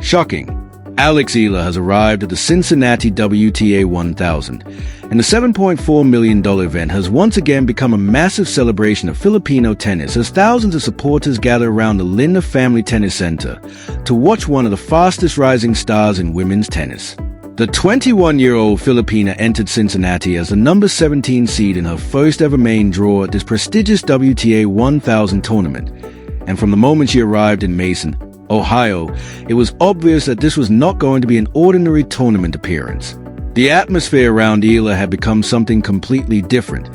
Shocking. Alex Eala has arrived at the Cincinnati WTA 1000, and the $7.4 million event has once again become a massive celebration of Filipino tennis as thousands of supporters gather around the Linda Family Tennis Center to watch one of the fastest rising stars in women's tennis. The 21-year-old Filipina entered Cincinnati as the number 17 seed in her first ever main draw at this prestigious WTA 1000 tournament, and from the moment she arrived in Mason, Ohio, it was obvious that this was not going to be an ordinary tournament appearance. The atmosphere around Eala had become something completely different,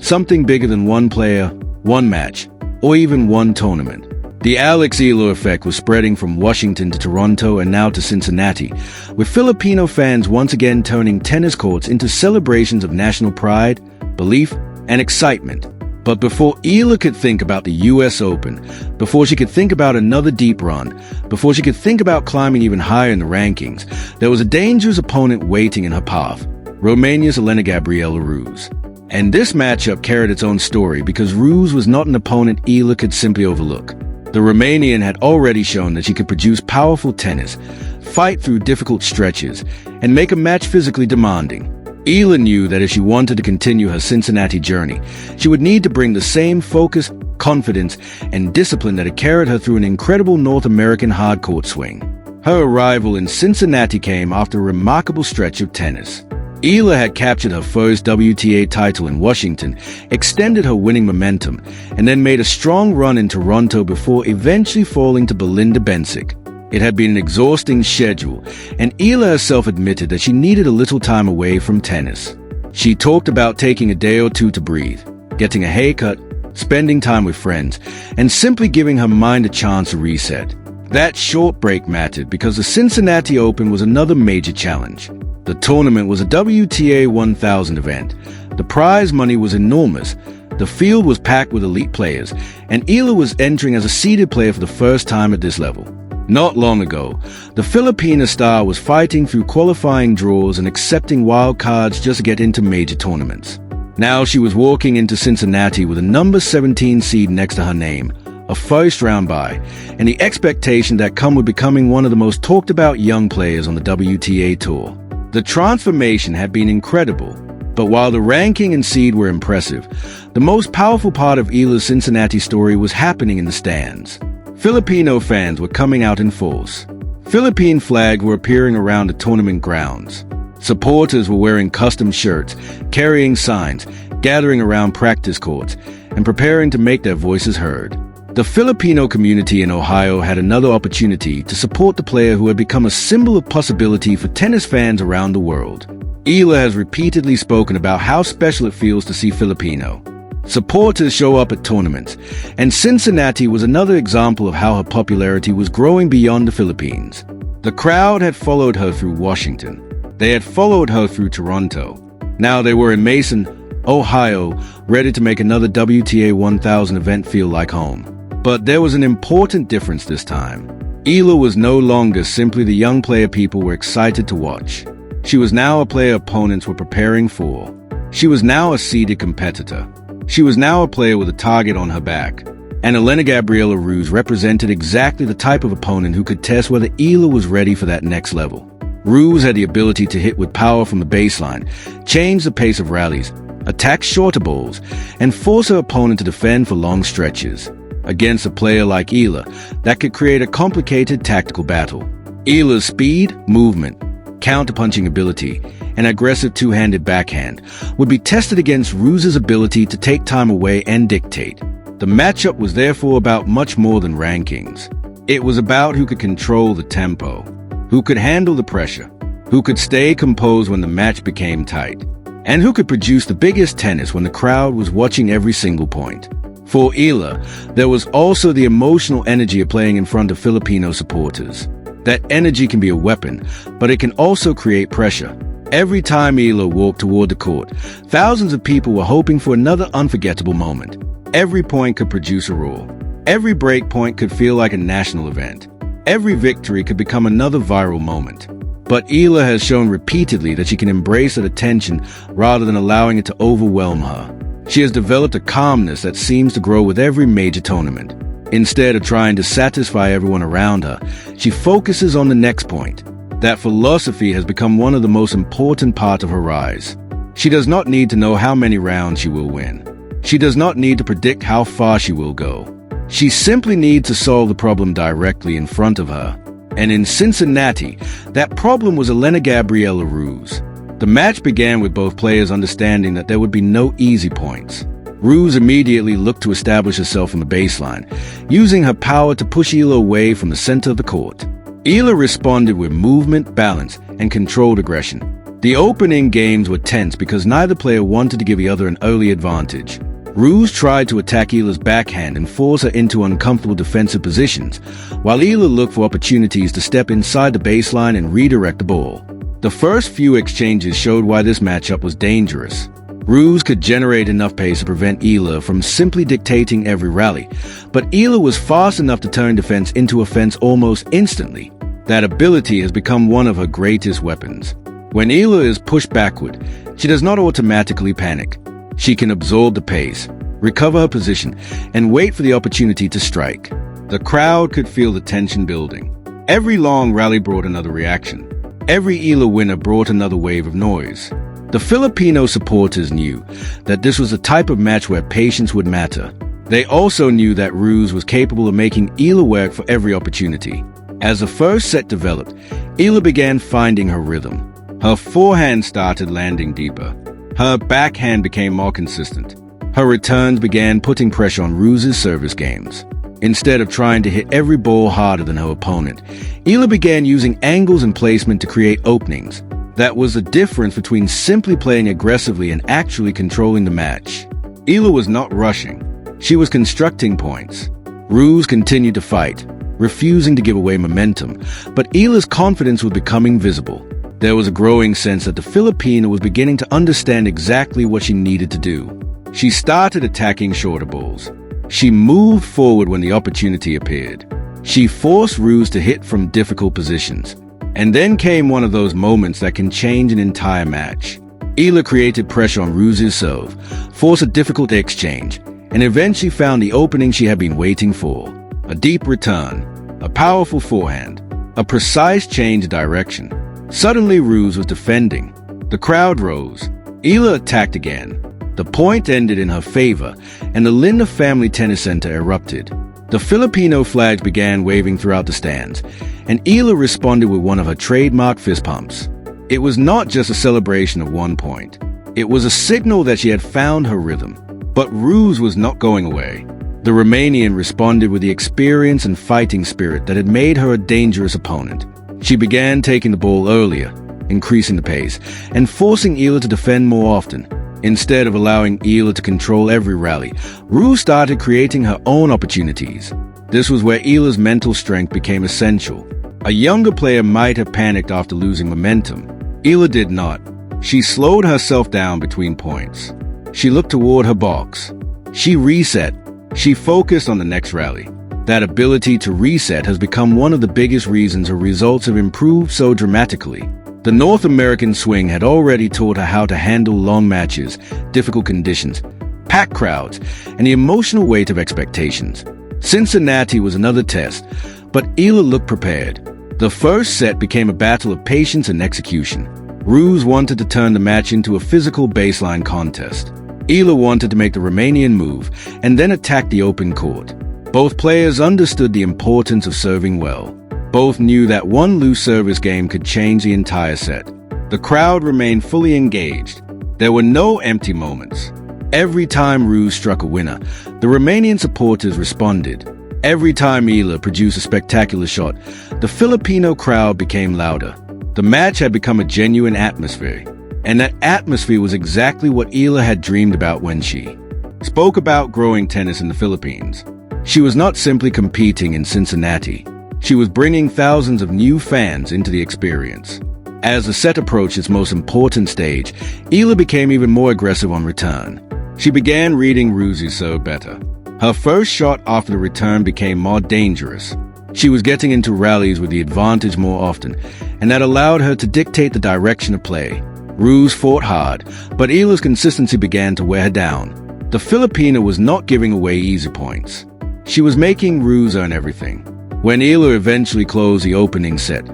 something bigger than one player, one match, or even one tournament. The Alex Eala effect was spreading from Washington to Toronto and now to Cincinnati, with Filipino fans once again turning tennis courts into celebrations of national pride, belief, and excitement. But before Eala could think about the US Open, before she could think about another deep run, before she could think about climbing even higher in the rankings, there was a dangerous opponent waiting in her path, Romania's Elena-Gabriela Ruse. And this matchup carried its own story because Ruse was not an opponent Eala could simply overlook. The Romanian had already shown that she could produce powerful tennis, fight through difficult stretches, and make a match physically demanding. Eala knew that if she wanted to continue her Cincinnati journey, she would need to bring the same focus, confidence, and discipline that had carried her through an incredible North American hardcourt swing. Her arrival in Cincinnati came after a remarkable stretch of tennis. Eala had captured her first WTA title in Washington, extended her winning momentum, and then made a strong run in Toronto before eventually falling to Belinda Bencic. It had been an exhausting schedule, and Eala herself admitted that she needed a little time away from tennis. She talked about taking a day or two to breathe, getting a haircut, spending time with friends, and simply giving her mind a chance to reset. That short break mattered because the Cincinnati Open was another major challenge. The tournament was a WTA 1000 event. The prize money was enormous. The field was packed with elite players, and Eala was entering as a seeded player for the first time at this level. Not long ago, the Filipina star was fighting through qualifying draws and accepting wild cards just to get into major tournaments. Now she was walking into Cincinnati with a number 17 seed next to her name, a first-round bye, and the expectation that come with becoming one of the most talked-about young players on the WTA Tour. The transformation had been incredible, but while the ranking and seed were impressive, the most powerful part of Eala's Cincinnati story was happening in the stands. Filipino fans were coming out in force. Philippine flags were appearing around the tournament grounds. Supporters were wearing custom shirts, carrying signs, gathering around practice courts, and preparing to make their voices heard. The Filipino community in Ohio had another opportunity to support the player who had become a symbol of possibility for tennis fans around the world. Eala has repeatedly spoken about how special it feels to see Filipino supporters show up at tournaments, and Cincinnati was another example of how her popularity was growing beyond the Philippines. The crowd had followed her through Washington. They had followed her through Toronto. Now they were in Mason, Ohio, ready to make another WTA 1000 event feel like home. But there was an important difference this time. Eala was no longer simply the young player people were excited to watch. She was now a player opponents were preparing for. She was now a seeded competitor. She was now a player with a target on her back. And Elena-Gabriela Ruse represented exactly the type of opponent who could test whether Eala was ready for that next level. Ruse had the ability to hit with power from the baseline, change the pace of rallies, attack shorter balls, and force her opponent to defend for long stretches. Against a player like Eala, that could create a complicated tactical battle. Eala's speed, movement, counterpunching ability, and aggressive two-handed backhand would be tested against Ruse's ability to take time away and dictate. The matchup was therefore about much more than rankings. It was about who could control the tempo, who could handle the pressure, who could stay composed when the match became tight, and who could produce the biggest tennis when the crowd was watching every single point. For Eala, there was also the emotional energy of playing in front of Filipino supporters. That energy can be a weapon, but it can also create pressure. Every time Eala walked toward the court, thousands of people were hoping for another unforgettable moment. Every point could produce a roar. Every break point could feel like a national event. Every victory could become another viral moment. But Eala has shown repeatedly that she can embrace that attention rather than allowing it to overwhelm her. She has developed a calmness that seems to grow with every major tournament. Instead of trying to satisfy everyone around her, she focuses on the next point. That philosophy has become one of the most important parts of her rise. She does not need to know how many rounds she will win. She does not need to predict how far she will go. She simply needs to solve the problem directly in front of her. And in Cincinnati, that problem was Elena-Gabriela Ruse. The match began with both players understanding that there would be no easy points. Ruse immediately looked to establish herself on the baseline, using her power to push Eala away from the center of the court. Eala responded with movement, balance, and controlled aggression. The opening games were tense because neither player wanted to give the other an early advantage. Ruse tried to attack Eala's backhand and force her into uncomfortable defensive positions, while Eala looked for opportunities to step inside the baseline and redirect the ball. The first few exchanges showed why this matchup was dangerous. Ruse could generate enough pace to prevent Eala from simply dictating every rally, but Eala was fast enough to turn defense into offense almost instantly. That ability has become one of her greatest weapons. When Eala is pushed backward, she does not automatically panic. She can absorb the pace, recover her position, and wait for the opportunity to strike. The crowd could feel the tension building. Every long rally brought another reaction. Every Eala winner brought another wave of noise. The Filipino supporters knew that this was the type of match where patience would matter. They also knew that Ruse was capable of making Eala work for every opportunity. As the first set developed, Eala began finding her rhythm. Her forehand started landing deeper. Her backhand became more consistent. Her returns began putting pressure on Ruse's service games. Instead of trying to hit every ball harder than her opponent, Eala began using angles and placement to create openings. That was the difference between simply playing aggressively and actually controlling the match. Eala was not rushing. She was constructing points. Ruse continued to fight, refusing to give away momentum, but Eala's confidence was becoming visible. There was a growing sense that the Filipino was beginning to understand exactly what she needed to do. She started attacking shorter balls. She moved forward when the opportunity appeared. She forced Ruse to hit from difficult positions. And then came one of those moments that can change an entire match. Eala created pressure on Ruse's serve, forced a difficult exchange, and eventually found the opening she had been waiting for. A deep return, a powerful forehand, a precise change of direction. Suddenly Ruse was defending. The crowd rose. Eala attacked again. The point ended in her favor, and the Linda Family Tennis Center erupted. The Filipino flags began waving throughout the stands, and Eala responded with one of her trademark fist pumps. It was not just a celebration of 1 point. It was a signal that she had found her rhythm. But Ruse was not going away. The Romanian responded with the experience and fighting spirit that had made her a dangerous opponent. She began taking the ball earlier, increasing the pace, and forcing Eala to defend more often. Instead of allowing Eala to control every rally, Ruse started creating her own opportunities. This was where Eala's mental strength became essential. A younger player might have panicked after losing momentum. Eala did not. She slowed herself down between points. She looked toward her box. She reset. She focused on the next rally. That ability to reset has become one of the biggest reasons her results have improved so dramatically. The North American swing had already taught her how to handle long matches, difficult conditions, packed crowds, and the emotional weight of expectations. Cincinnati was another test, but Eala looked prepared. The first set became a battle of patience and execution. Ruse wanted to turn the match into a physical baseline contest. Eala wanted to make the Romanian move and then attack the open court. Both players understood the importance of serving well. Both knew that one loose service game could change the entire set. The crowd remained fully engaged. There were no empty moments. Every time Ruse struck a winner, the Romanian supporters responded. Every time Eala produced a spectacular shot, the Filipino crowd became louder. The match had become a genuine atmosphere, and that atmosphere was exactly what Eala had dreamed about when she spoke about growing tennis in the Philippines. She was not simply competing in Cincinnati. She was bringing thousands of new fans into the experience. As the set approached its most important stage, Eala became even more aggressive on return. She began reading Ruse's serve better. Her first shot after the return became more dangerous. She was getting into rallies with the advantage more often, and that allowed her to dictate the direction of play. Ruse fought hard, but Eala's consistency began to wear her down. The Filipino was not giving away easy points. She was making Ruse earn everything. When Eala eventually closed the opening set,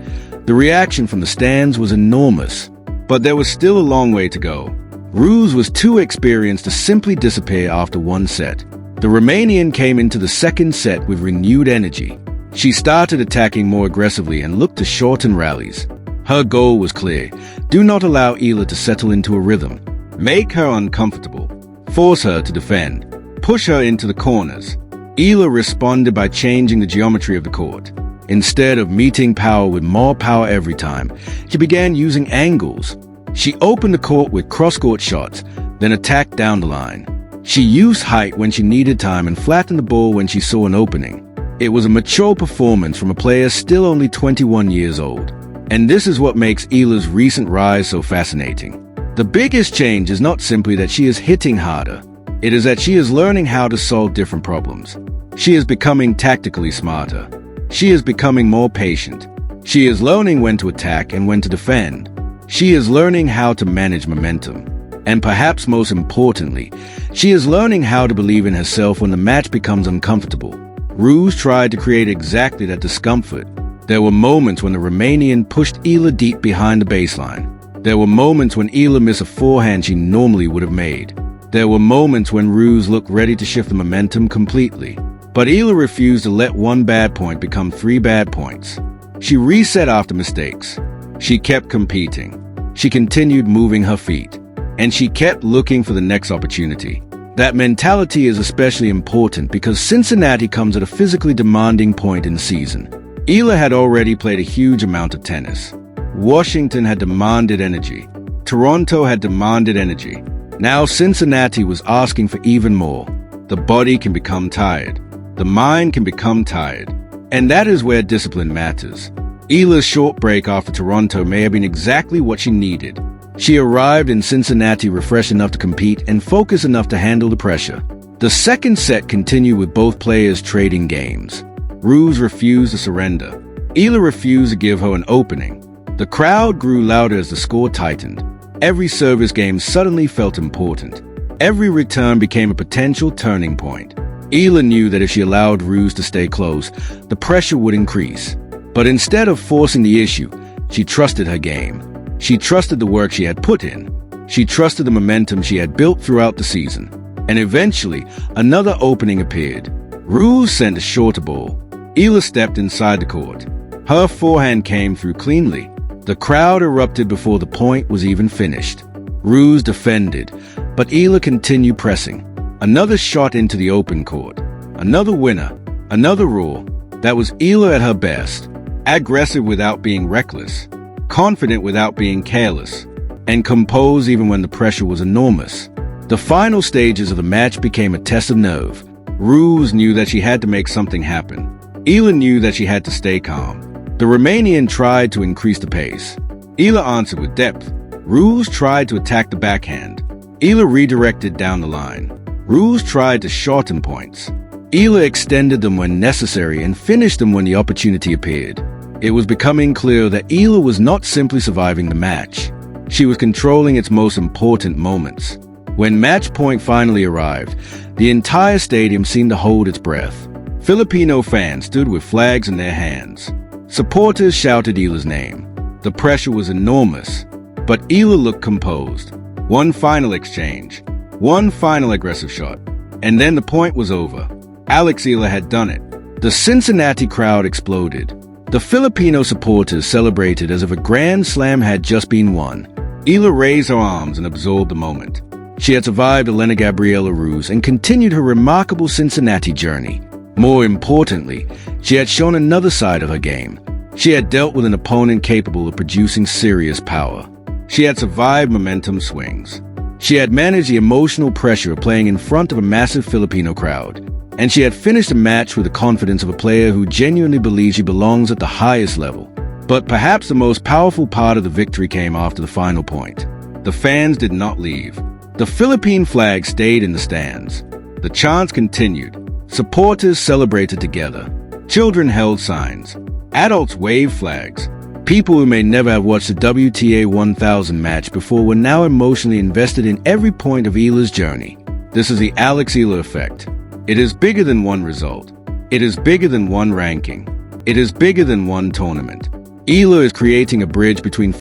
the reaction from the stands was enormous. But there was still a long way to go. Ruse was too experienced to simply disappear after one set. The Romanian came into the second set with renewed energy. She started attacking more aggressively and looked to shorten rallies. Her goal was clear. Do not allow Eala to settle into a rhythm. Make her uncomfortable. Force her to defend. Push her into the corners. Eala responded by changing the geometry of the court. Instead of meeting power with more power every time, she began using angles. She opened the court with cross-court shots, then attacked down the line. She used height when she needed time and flattened the ball when she saw an opening. It was a mature performance from a player still only 21 years old. And this is what makes Eala's recent rise so fascinating. The biggest change is not simply that she is hitting harder. It is that she is learning how to solve different problems. She is becoming tactically smarter. She is becoming more patient. She is learning when to attack and when to defend. She is learning how to manage momentum. And perhaps most importantly, she is learning how to believe in herself when the match becomes uncomfortable. Ruse tried to create exactly that discomfort. There were moments when the Romanian pushed Eala deep behind the baseline. There were moments when Eala missed a forehand she normally would have made. There were moments when Ruse looked ready to shift the momentum completely. But Eala refused to let one bad point become 3 bad points. She reset after mistakes. She kept competing. She continued moving her feet. And she kept looking for the next opportunity. That mentality is especially important because Cincinnati comes at a physically demanding point in the season. Eala had already played a huge amount of tennis. Washington had demanded energy. Toronto had demanded energy. Now Cincinnati was asking for even more. The body can become tired. The mind can become tired. And that is where discipline matters. Eala's short break after Toronto may have been exactly what she needed. She arrived in Cincinnati refreshed enough to compete and focused enough to handle the pressure. The second set continued with both players trading games. Ruse refused to surrender. Eala refused to give her an opening. The crowd grew louder as the score tightened. Every service game suddenly felt important. Every return became a potential turning point. Eala knew that if she allowed Ruse to stay close, the pressure would increase. But instead of forcing the issue, she trusted her game. She trusted the work she had put in. She trusted the momentum she had built throughout the season. And eventually, another opening appeared. Ruse sent a shorter ball. Eala stepped inside the court. Her forehand came through cleanly. The crowd erupted before the point was even finished. Ruse defended, but Eala continued pressing. Another shot into the open court. Another winner. Another rule. That was Eala at her best. Aggressive without being reckless. Confident without being careless. And composed even when the pressure was enormous. The final stages of the match became a test of nerve. Ruse knew that she had to make something happen. Eala knew that she had to stay calm. The Romanian tried to increase the pace. Eala answered with depth. Ruse tried to attack the backhand. Eala redirected down the line. Ruse tried to shorten points. Eala extended them when necessary and finished them when the opportunity appeared. It was becoming clear that Eala was not simply surviving the match. She was controlling its most important moments. When match point finally arrived, the entire stadium seemed to hold its breath. Filipino fans stood with flags in their hands. Supporters shouted Eala's name. The pressure was enormous, but Eala looked composed. One final exchange. One final aggressive shot. And then the point was over. Alex Eala had done it. The Cincinnati crowd exploded. The Filipino supporters celebrated as if a grand slam had just been won. Eala raised her arms and absorbed the moment. She had survived Elena-Gabriela Ruse and continued her remarkable Cincinnati journey. More importantly, she had shown another side of her game. She had dealt with an opponent capable of producing serious power. She had survived momentum swings. She had managed the emotional pressure of playing in front of a massive Filipino crowd. And she had finished the match with the confidence of a player who genuinely believes she belongs at the highest level. But perhaps the most powerful part of the victory came after the final point. The fans did not leave. The Philippine flag stayed in the stands. The chants continued. Supporters celebrated together. Children held signs. Adults waved flags. People who may never have watched the WTA 1000 match before were now emotionally invested in every point of Eala's journey. This is the Alex Eala effect. It is bigger than one result. It is bigger than one ranking. It is bigger than one tournament. Eala is creating a bridge between